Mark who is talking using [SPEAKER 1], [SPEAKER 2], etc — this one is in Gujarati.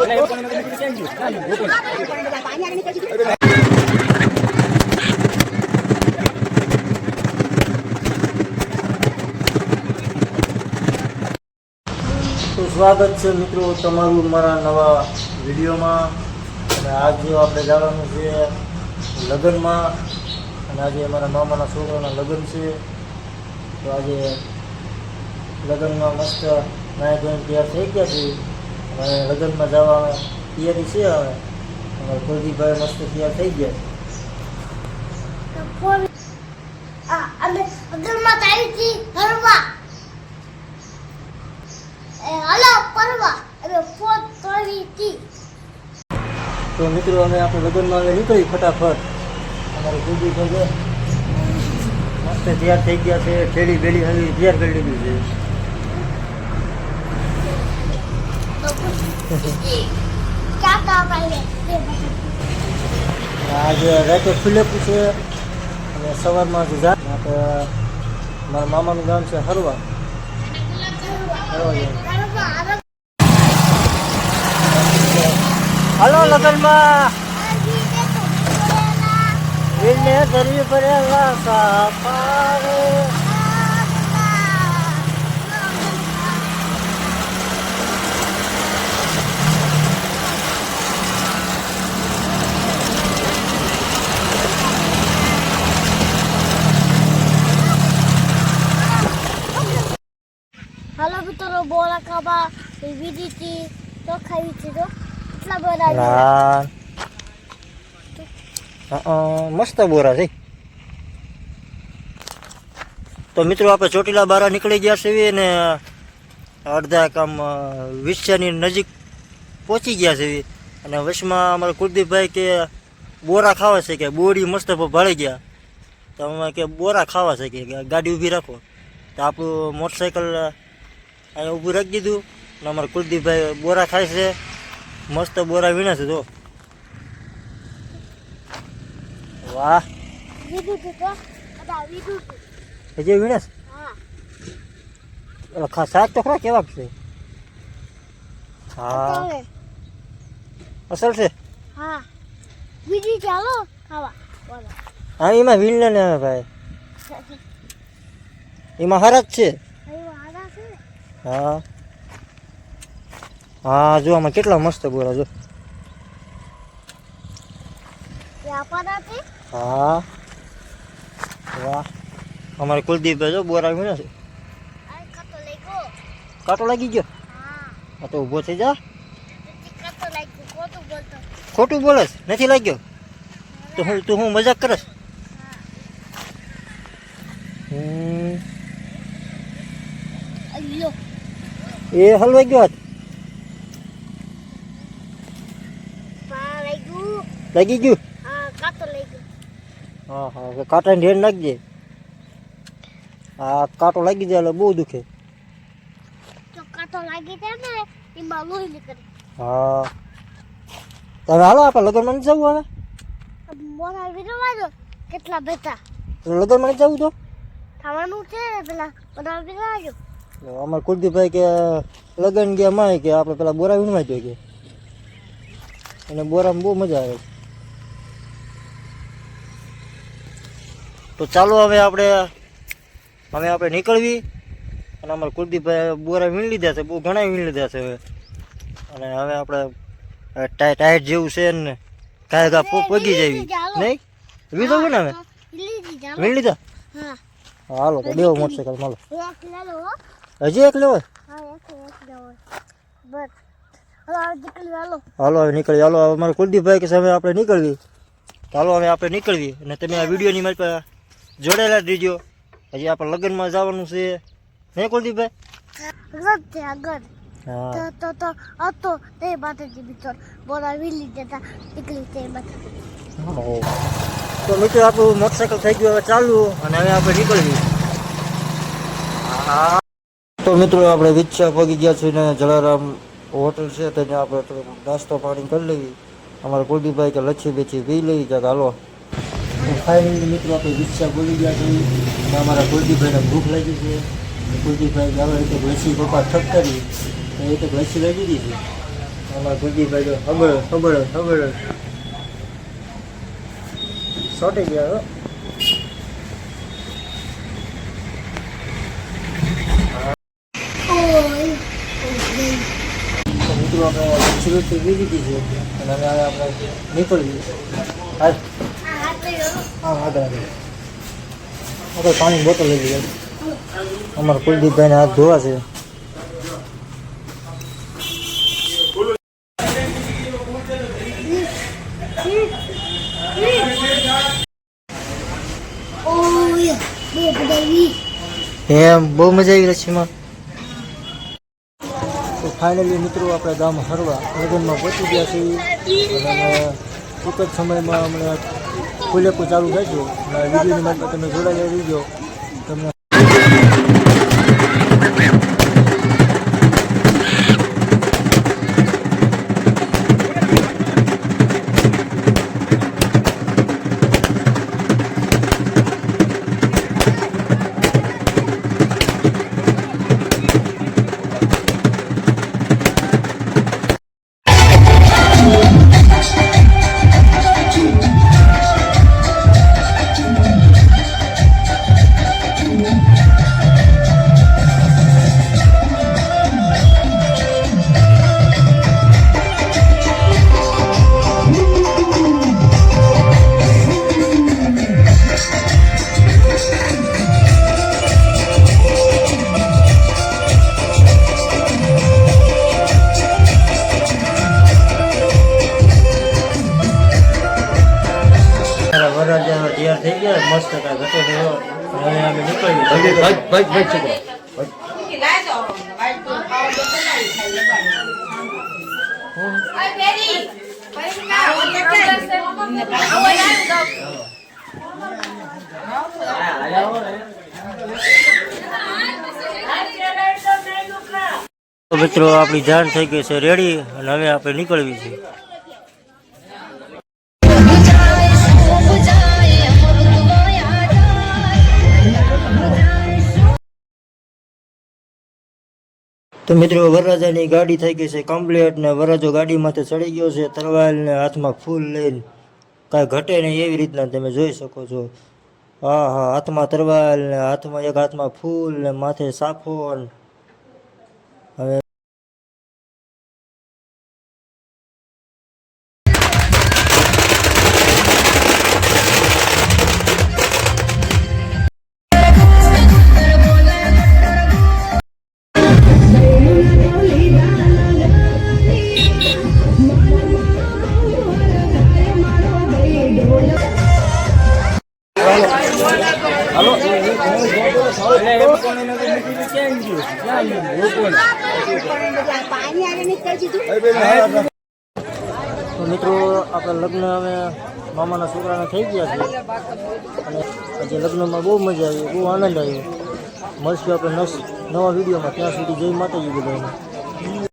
[SPEAKER 1] સ્વાગત છે મિત્રો તમારું મારા નવા વિડીયોમાં. અને આજે આપણે જવાનું છે લગ્નમાં, અને આજે અમારા મામાના છોકરાના લગ્ન છે. તો આજે લગ્નમાં મસ્ત નાય ધોઈને તૈયાર થઈ ગયા છે અને લગ્નમાં જવા તૈયારી છે. હવે અમારા કુલદીપભાઈ મસ્ત તૈયાર થઈ ગયા. તો મિત્રો અમે આપણે લગ્નમાં હવે નીકળી ફટાફટ. અમારે કુલદીપભાઈ મસ્ત તૈયાર થઈ ગયા છે, ઠેડી બેડી હવે તૈયાર કરી લીધું છે. આજે રાતે ખુલ્લેપું છે અને સવારમાં જ જાય. આપણે મારા મામાનું ગામ છે હરવા. હાલો લગ્નમાં વિને ધરી ભરેલા સાપારે.
[SPEAKER 2] હાલો મિત્રો, બોરા ખાવા વિધિ હતી તો ખાવી છે. તો કેટલા બોરા
[SPEAKER 1] મસ્ત બોરા છે. તો મિત્રો આપણે ચોટીલા બારા નીકળી ગયા છીએ ને અડધા કામ વિછ્યાની નજીક પહોંચી ગયા છે. અને વચમાં અમારા કુલદીપભાઈ કે બોરા ખાવા છે, કે બોરી મસ્ત ભાળી ગયા. તો અમે કે બોરા ખાવા છે, કે ગાડી ઊભી રાખો. તો આપણું મોટરસાઇકલ અહીંયા ઊભું રાખી દીધું અને અમારા કુલદીપભાઈ બોરા ખાય છે. મસ્ત બોરા વીણા છે. તો વાહ, હજી વીણે છે. શાક તો ખરા કેવા છે? હા, અસલ છે.
[SPEAKER 2] હા, ચાલો ખાવા.
[SPEAKER 1] હા, એમાં વીણને ને ભાઈ એમાં હરજ છે. હા હા, જો આમાં કેટલા મસ્ત બોરા જો. હા વાહ, અમારે કુલદીપભાઈ જો બોરા વીણે છે. કાંટો લાગી ગયો? હા તો ઊભો થઈ જા. ખોટું બોલે નથી લાગ્યો તો હું મજાક કરસ? એ હલવાઈ ગયો હાથ. લાગી ગયું? હા હા, કાંટાને ઢેર નાખજે. હા, કાંટો લાગી જાય એટલે બહુ દુખે. હા, તમે હાલો આપણે લગ્નમાં નથી જવું.
[SPEAKER 2] હવે કેટલા બેઠા
[SPEAKER 1] લગ્નમાં નથી જવું તો
[SPEAKER 2] ખાવાનું છે પેલા બનાવી.
[SPEAKER 1] અમારે કુલદીપભાઈ કે લગ્ન ગયા માય કે આપણે પેલા બોરા વીણવા જોઈએ કે, અને બોરામાં બહુ મજા આવે. તો ચાલો હવે આપણે નીકળવી. અને અમારે કુલદીપભાઈ બોરા વીણી લીધા છે, બહુ ઘણા વીણી લીધા છે હવે. અને હવે આપણે ટાઈટ જેવું છે ને કાંઈ ઘા પગી જાય નહીં. વીધો ને હવે વીણી લીધા. હાલો તો દેવો મોટરસાઇકલ માલો. હજી એક લેવો? હાલો હવે નીકળી. હાલો હવે મારે કુલદીપભાઈ કે સામે આપણે નીકળવી. ચાલો હવે આપણે નીકળવી. અને તમે આ વિડીયોની મારી પાસે જોડાયેલા જ રહીજો. હજી આપણે લગ્નમાં જવાનું છે નહીં કુલદીપભાઈ? તો મિત્રો આપણું મોટરસાઇકલ થઈ ગયું હવે ચાલુ. અને હવે આપણે નીકળવી. તો મિત્રો આપણે વિછા પગી ગયા છીએ ને જલારામ હોટલ છે ત્યાં આપણે થોડો નાસ્તો પાણી કરી લેવી. અમારા કુલદીપભાઈ કે લચ્છી બેચી પી લઈ જાય. હાલો ફાઇનલી મિત્રો આપણે વિછા બોલી ગયા છીએ. અમારા કુલદીપભાઈને ભૂખ લાગી છે. કુલદીપભાઈ આવે તો લચ્છી પપ્પા ઠપ કરી એ તો લચ્છી લઈ દીધી છે. અમારા ગુજીભાઈ તો ખબર સોટી ગયા હો. તો મિત્રો આપણે સુરતથી લીધી છે અને હવે આપણે નીકળીએ. હા આગળ પાણી બોટલ લઈ લઈએ. અમારા કુલદીપભાઈને હાથ ધોવા છે. એમ બહુ મજા આવી રસીમાં. તો ફાઇનલી મિત્રો આપણે ગામ હરવા લગ્નમાં પહોંચી ગયા છીએ અને ટૂંક જ સમયમાં હમણાં ફૂલેકું ચાલુ થાય છે. વિડીયોની માટે તમે જોડાઈ રહીજો. તમને વરરાજા તૈયાર થઈ ગયા મસ્ત કાંઈ ઘટે નહીં. હવે અમે નીકળીએ. તો મિત્રો આપણી જાન થઈ ગઈ છે રેડી અને હવે આપણે નીકળવી છે. તો મિત્રો વરરાજાની ગાડી થઈ ગઈ છે કમ્પ્લીટ ને વરરાજો ગાડીમાંથી ચડી ગયો છે તરવાલ ને હાથમાં ફૂલ લઈને. કાંઈ ઘટે નહીં એવી રીતના તમે જોઈ શકો છો. હા હાથમાં તરવાલ ને હાથમાં એક હાથમાં ફૂલ ને માથે સાફો. હવે તો મિત્રો આપણા લગ્ન હવે મામાના છોકરાના થઈ ગયા છે અને આજે લગ્નમાં બહુ મજા આવી, બહુ આનંદ આવ્યો. મળશું આપણે નવા વિડીયોમાં. ત્યાં સુધી જય માતાજી બધાને.